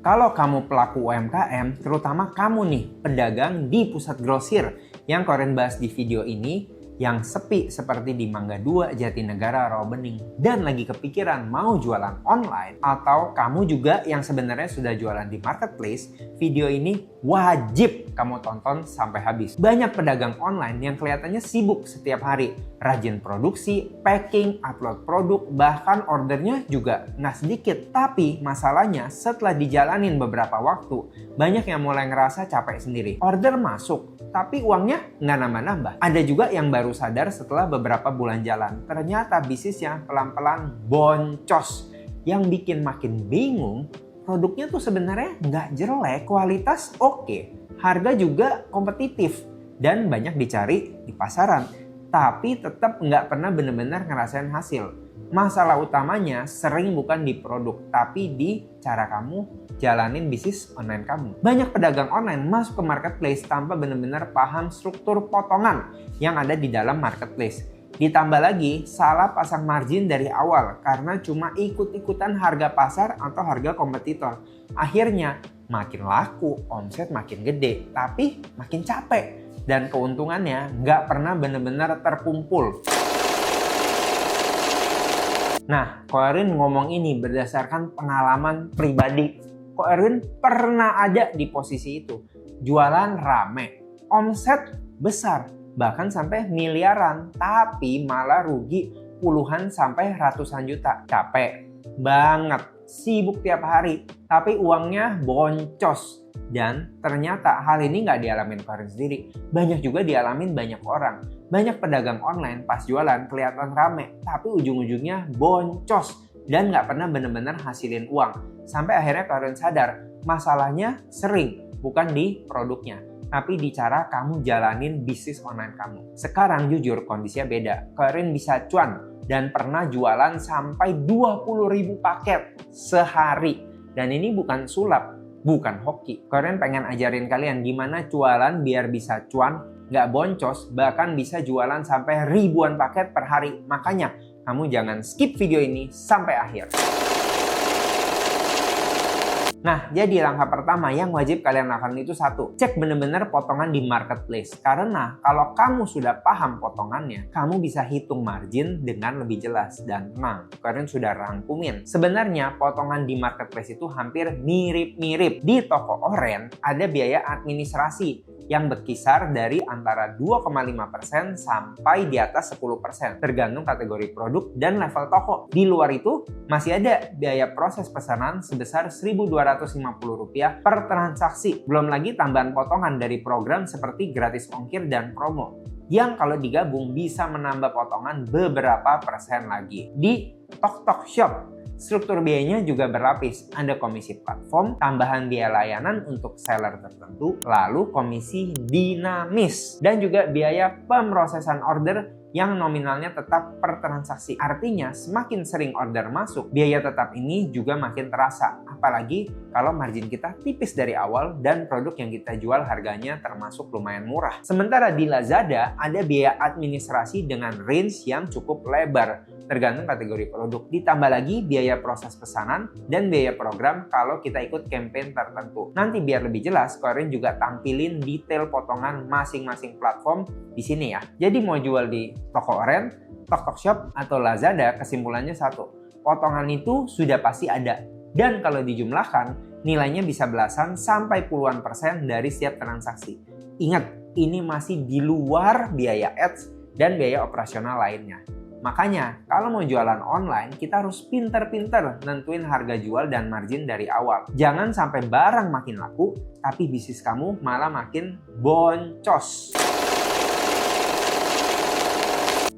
Kalau kamu pelaku UMKM, terutama kamu nih pedagang di pusat grosir yang Koren bahas di video ini, yang sepi seperti di Mangga 2, Jatinegara, Rawabening, dan lagi kepikiran mau jualan online, atau kamu juga yang sebenarnya sudah jualan di marketplace, video ini wajib kamu tonton sampai habis. Banyak pedagang online yang kelihatannya sibuk setiap hari, rajin produksi, packing, upload produk, bahkan ordernya juga nggak sedikit. Tapi masalahnya setelah dijalanin beberapa waktu, banyak yang mulai ngerasa capek sendiri. Order masuk, tapi uangnya nggak nambah-nambah. Ada juga yang baru sadar setelah beberapa bulan jalan, ternyata bisnisnya pelan-pelan boncos. Yang bikin makin bingung, produknya tuh sebenarnya nggak jelek, kualitas oke, harga juga kompetitif, dan banyak dicari di pasaran. Tapi tetap nggak pernah benar-benar ngerasain hasil. Masalah utamanya sering bukan di produk, tapi di cara kamu jalanin bisnis online kamu. Banyak pedagang online masuk ke marketplace tanpa benar-benar paham struktur potongan yang ada di dalam marketplace. Ditambah lagi salah pasang margin dari awal karena cuma ikut-ikutan harga pasar atau harga kompetitor. Akhirnya makin laku, omset makin gede, tapi makin capek. Dan keuntungannya nggak pernah benar-benar terkumpul. Nah, Ko Erwin ngomong ini berdasarkan pengalaman pribadi. Ko Erwin pernah ada di posisi itu. Jualan rame, omset besar, bahkan sampai miliaran, tapi malah rugi puluhan sampai ratusan juta. Capek banget, sibuk tiap hari, tapi uangnya boncos. Dan ternyata hal ini nggak dialamin Ko Erwin sendiri. Banyak juga dialamin banyak orang. Banyak pedagang online pas jualan kelihatan rame, tapi ujung-ujungnya boncos dan nggak pernah benar-benar hasilin uang. Sampai akhirnya Ko Erwin sadar, masalahnya sering bukan di produknya, tapi di cara kamu jalanin bisnis online kamu. Sekarang jujur kondisinya beda. Ko Erwin bisa cuan dan pernah jualan sampai 20.000 paket sehari. Dan ini bukan sulap, bukan hoki. Ko Erwin pengen ajarin kalian gimana jualan biar bisa cuan, nggak boncos, bahkan bisa jualan sampai ribuan paket per hari. Makanya kamu jangan skip video ini sampai akhir. Nah, jadi langkah pertama yang wajib kalian lakukan itu satu, cek bener-bener potongan di marketplace. Karena kalau kamu sudah paham potongannya, kamu bisa hitung margin dengan lebih jelas dan tenang. Kalian sudah rangkumin. Sebenarnya potongan di marketplace itu hampir mirip-mirip. Di toko oren ada biaya administrasi yang berkisar dari antara 2,5% sampai di atas 10%, tergantung kategori produk dan level toko. Di luar itu masih ada biaya proses pesanan sebesar Rp1.250 per transaksi. Belum lagi tambahan potongan dari program seperti gratis ongkir dan promo, yang kalau digabung bisa menambah potongan beberapa persen lagi. Di Tok Shop, struktur biayanya juga berlapis. Ada komisi platform, tambahan biaya layanan untuk seller tertentu, lalu komisi dinamis, dan juga biaya pemrosesan order yang nominalnya tetap per transaksi. Artinya semakin sering order masuk, biaya tetap ini juga makin terasa. Apalagi kalau margin kita tipis dari awal dan produk yang kita jual harganya termasuk lumayan murah. Sementara di Lazada ada biaya administrasi dengan range yang cukup lebar, tergantung kategori produk. Ditambah lagi biaya proses pesanan dan biaya program kalau kita ikut campaign tertentu. Nanti biar lebih jelas, Ko Erwin juga tampilin detail potongan masing-masing platform di sini ya. Jadi mau jual di toko oren, Tok Shop, atau Lazada, kesimpulannya satu, potongan itu sudah pasti ada. Dan kalau dijumlahkan, nilainya bisa belasan sampai puluhan persen dari setiap transaksi. Ingat, ini masih di luar biaya ads dan biaya operasional lainnya. Makanya, kalau mau jualan online, kita harus pinter-pinter nentuin harga jual dan margin dari awal. Jangan sampai barang makin laku, tapi bisnis kamu malah makin boncos.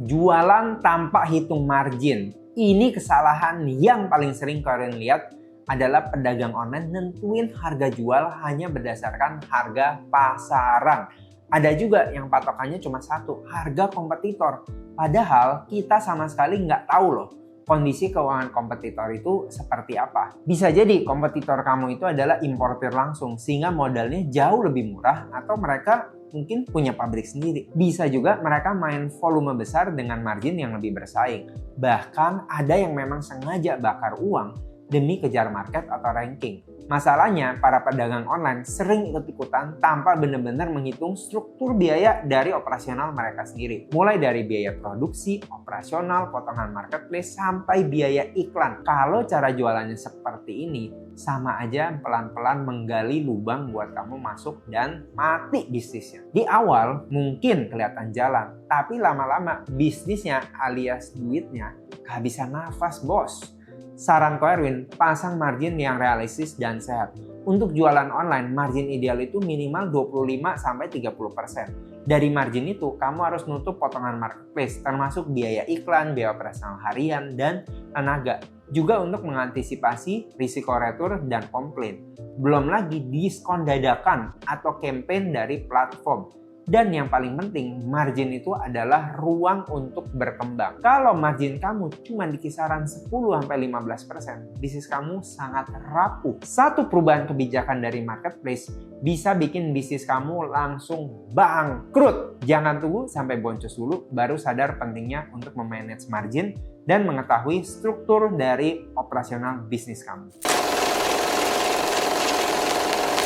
Jualan tanpa hitung margin. Ini kesalahan yang paling sering kalian lihat adalah pedagang online nentuin harga jual hanya berdasarkan harga pasaran. Ada juga yang patokannya cuma satu, harga kompetitor. Padahal kita sama sekali nggak tahu loh kondisi keuangan kompetitor itu seperti apa. Bisa jadi kompetitor kamu itu adalah importir langsung sehingga modalnya jauh lebih murah, atau mereka mungkin punya pabrik sendiri. Bisa juga mereka main volume besar dengan margin yang lebih bersaing. Bahkan ada yang memang sengaja bakar uang demi kejar market atau ranking. Masalahnya, para pedagang online sering ikut-ikutan tanpa benar-benar menghitung struktur biaya dari operasional mereka sendiri. Mulai dari biaya produksi, operasional, potongan marketplace, sampai biaya iklan. Kalau cara jualannya seperti ini, sama aja pelan-pelan menggali lubang buat kamu masuk dan mati bisnisnya. Di awal mungkin kelihatan jalan, tapi lama-lama bisnisnya alias duitnya kehabisan nafas, bos. Saran Ko Erwin, pasang margin yang realistis dan sehat. Untuk jualan online, margin ideal itu minimal 25-30%. Dari margin itu, kamu harus nutup potongan marketplace, termasuk biaya iklan, biaya operasional harian, dan tenaga. Juga untuk mengantisipasi risiko retur dan komplain. Belum lagi diskon dadakan atau campaign dari platform. Dan yang paling penting, margin itu adalah ruang untuk berkembang. Kalau margin kamu cuma di kisaran 10-15%, bisnis kamu sangat rapuh. Satu perubahan kebijakan dari marketplace bisa bikin bisnis kamu langsung bangkrut. Jangan tunggu sampai boncos dulu, baru sadar pentingnya untuk memanage margin dan mengetahui struktur dari operasional bisnis kamu.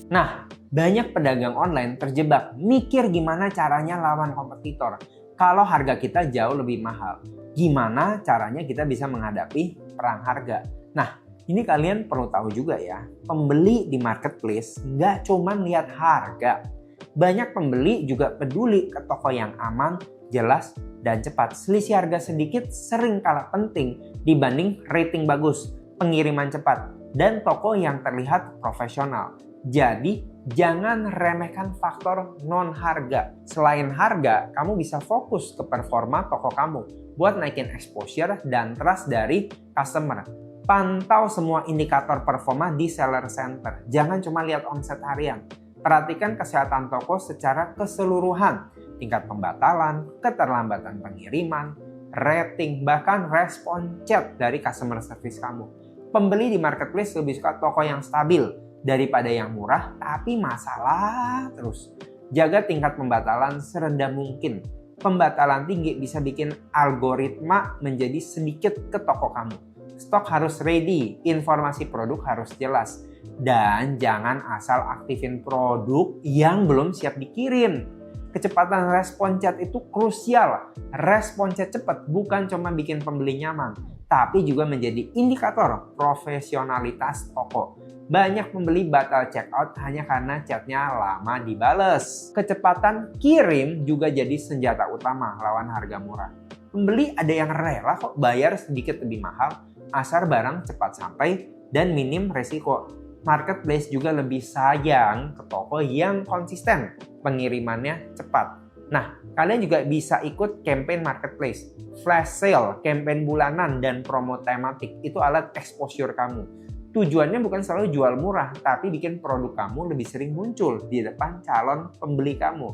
Nah, banyak pedagang online terjebak mikir gimana caranya lawan kompetitor kalau harga kita jauh lebih mahal. Gimana caranya kita bisa menghadapi perang harga? Nah, ini kalian perlu tahu juga ya, pembeli di marketplace nggak cuma lihat harga. Banyak pembeli juga peduli ke toko yang aman, jelas, dan cepat. Selisih harga sedikit sering kalah penting dibanding rating bagus, pengiriman cepat, dan toko yang terlihat profesional. Jadi, jangan remehkan faktor non-harga. Selain harga, kamu bisa fokus ke performa toko kamu buat naikin exposure dan trust dari customer. Pantau semua indikator performa di seller center. Jangan cuma lihat omset harian. Perhatikan kesehatan toko secara keseluruhan. Tingkat pembatalan, keterlambatan pengiriman, rating, bahkan respon chat dari customer service kamu. Pembeli di marketplace lebih suka toko yang stabil daripada yang murah tapi masalah terus. Jaga tingkat pembatalan serendah mungkin. Pembatalan tinggi bisa bikin algoritma menjadi sedikit ke toko kamu. Stok harus ready, informasi produk harus jelas. Dan jangan asal aktifin produk yang belum siap dikirim. Kecepatan respon chat itu krusial. Respon chat cepat bukan cuma bikin pembeli nyaman, tapi juga menjadi indikator profesionalitas toko. Banyak pembeli batal check out hanya karena chatnya lama dibales. Kecepatan kirim juga jadi senjata utama lawan harga murah. Pembeli ada yang rela kok bayar sedikit lebih mahal, asal barang cepat sampai dan minim resiko. Marketplace juga lebih sayang ke toko yang konsisten, pengirimannya cepat. Nah, kalian juga bisa ikut campaign marketplace, flash sale, campaign bulanan, dan promo tematik. Itu alat exposure kamu. Tujuannya bukan selalu jual murah, tapi bikin produk kamu lebih sering muncul di depan calon pembeli kamu.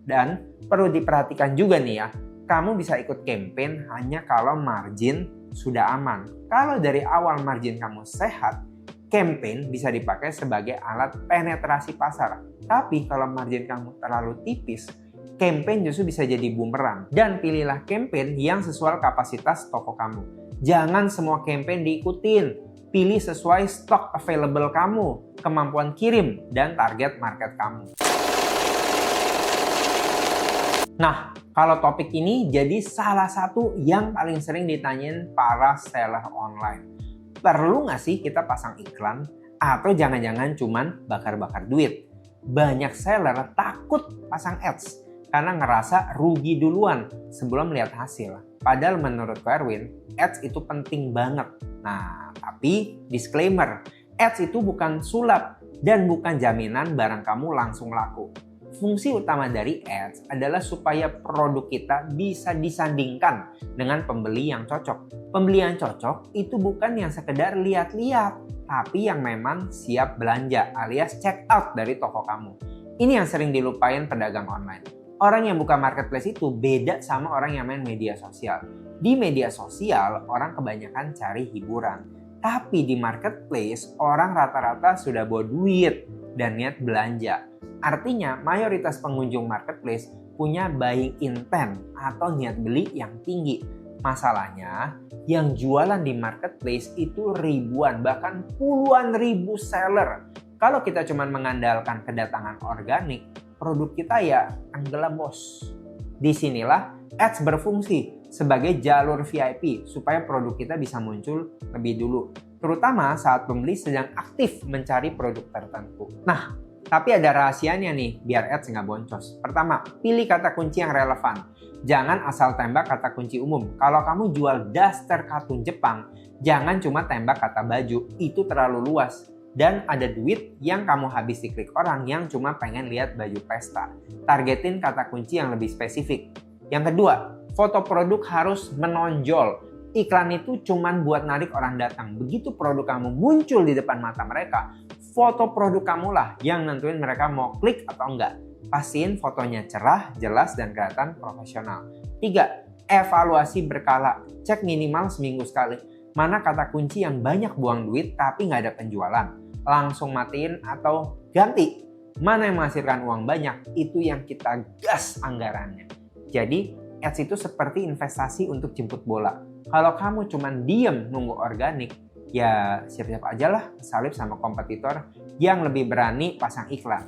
Dan perlu diperhatikan juga nih ya, kamu bisa ikut campaign hanya kalau margin sudah aman. Kalau dari awal margin kamu sehat, campaign bisa dipakai sebagai alat penetrasi pasar. Tapi kalau margin kamu terlalu tipis, campaign justru bisa jadi bumerang. Dan pilihlah campaign yang sesuai kapasitas toko kamu. Jangan semua campaign diikutin. Pilih sesuai stok available kamu, kemampuan kirim, dan target market kamu. Nah, kalau topik ini jadi salah satu yang paling sering ditanyain para seller online. Perlu nggak sih kita pasang iklan? Atau jangan-jangan cuman bakar-bakar duit? Banyak seller takut pasang ads karena ngerasa rugi duluan sebelum lihat hasil. Padahal menurut Ko Erwin, ads itu penting banget. Nah, tapi disclaimer, ads itu bukan sulap dan bukan jaminan barang kamu langsung laku. Fungsi utama dari ads adalah supaya produk kita bisa disandingkan dengan pembeli yang cocok. Pembeli yang cocok itu bukan yang sekedar lihat-lihat, tapi yang memang siap belanja alias check out dari toko kamu. Ini yang sering dilupain pedagang online. Orang yang buka marketplace itu beda sama orang yang main media sosial. Di media sosial, orang kebanyakan cari hiburan. Tapi di marketplace, orang rata-rata sudah bawa duit dan niat belanja. Artinya, mayoritas pengunjung marketplace punya buying intent atau niat beli yang tinggi. Masalahnya, yang jualan di marketplace itu ribuan, bahkan puluhan ribu seller. Kalau kita cuma mengandalkan kedatangan organik, produk kita ya tenggelam bos. Disinilah ads berfungsi sebagai jalur VIP supaya produk kita bisa muncul lebih dulu. Terutama saat pembeli sedang aktif mencari produk tertentu. Nah, tapi ada rahasianya nih biar ads nggak boncos. Pertama, pilih kata kunci yang relevan. Jangan asal tembak kata kunci umum. Kalau kamu jual daster katun Jepang, jangan cuma tembak kata baju. Itu terlalu luas. Dan ada duit yang kamu habis diklik orang yang cuma pengen lihat baju pesta. Targetin kata kunci yang lebih spesifik. Yang kedua, foto produk harus menonjol. Iklan itu cuma buat narik orang datang. Begitu produk kamu muncul di depan mata mereka, foto produk kamulah yang nentuin mereka mau klik atau enggak. Pastiin fotonya cerah, jelas, dan kelihatan profesional. 3. Evaluasi berkala. Cek minimal seminggu sekali. Mana kata kunci yang banyak buang duit tapi nggak ada penjualan. Langsung matiin atau ganti. Mana yang menghasilkan uang banyak, itu yang kita gas anggarannya. Jadi, ads itu seperti investasi untuk jemput bola. Kalau kamu cuma diem nunggu organik, ya siap-siap aja lah kesalip sama kompetitor yang lebih berani pasang iklan.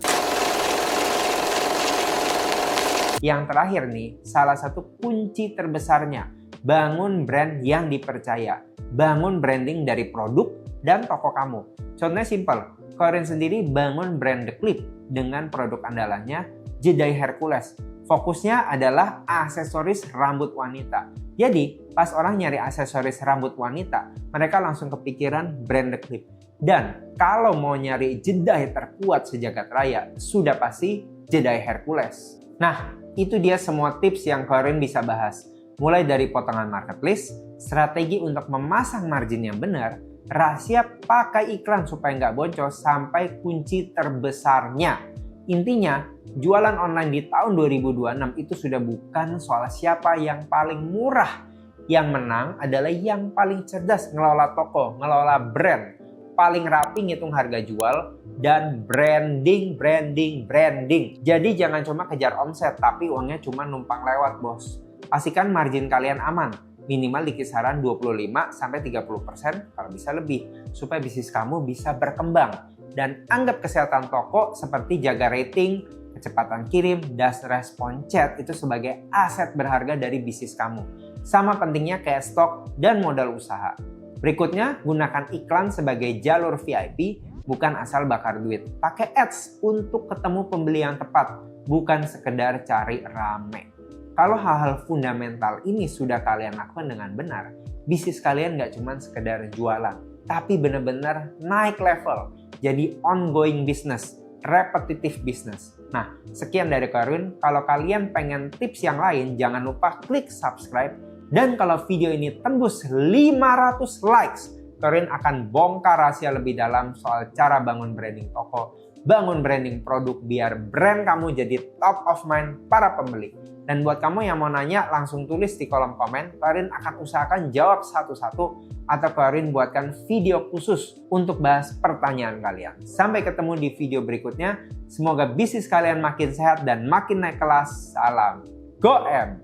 Yang terakhir nih, salah satu kunci terbesarnya, bangun brand yang dipercaya. Bangun branding dari produk dan toko kamu. Contohnya simple, Corin sendiri bangun brand The Clip dengan produk andalannya Jedi Hercules. Fokusnya adalah aksesoris rambut wanita. Jadi, pas orang nyari aksesoris rambut wanita, mereka langsung kepikiran brand The Clip. Dan kalau mau nyari Jedi terkuat sejagat raya, sudah pasti Jedi Hercules. Nah, itu dia semua tips yang Corin bisa bahas. Mulai dari potongan marketplace, strategi untuk memasang margin yang benar, rahasia pakai iklan supaya nggak boncos, sampai kunci terbesarnya. Intinya, jualan online di tahun 2026 itu sudah bukan soal siapa yang paling murah. Yang menang adalah yang paling cerdas ngelola toko, ngelola brand, paling rapi ngitung harga jual, dan branding. Jadi jangan cuma kejar omset, tapi uangnya cuma numpang lewat bos. Pastikan margin kalian aman, minimal di kisaran 25-30%, kalau bisa lebih, supaya bisnis kamu bisa berkembang. Dan anggap kesehatan toko seperti jaga rating, kecepatan kirim, dan respon chat itu sebagai aset berharga dari bisnis kamu. Sama pentingnya kayak stok dan modal usaha. Berikutnya, gunakan iklan sebagai jalur VIP, bukan asal bakar duit. Pakai ads untuk ketemu pembeli yang tepat, bukan sekedar cari rame. Kalau hal-hal fundamental ini sudah kalian lakukan dengan benar, bisnis kalian nggak cuma sekedar jualan, tapi benar-benar naik level. Jadi ongoing business, repetitive business. Nah, sekian dari Corin. Kalau kalian pengen tips yang lain, jangan lupa klik subscribe. Dan kalau video ini tembus 500 likes, Corin akan bongkar rahasia lebih dalam soal cara bangun branding toko, bangun branding produk biar brand kamu jadi top of mind para pembeli. Dan buat kamu yang mau nanya, langsung tulis di kolom komen. Corin akan usahakan jawab satu-satu, atau Corin buatkan video khusus untuk bahas pertanyaan kalian. Sampai ketemu di video berikutnya. Semoga bisnis kalian makin sehat dan makin naik kelas. Salam GoM!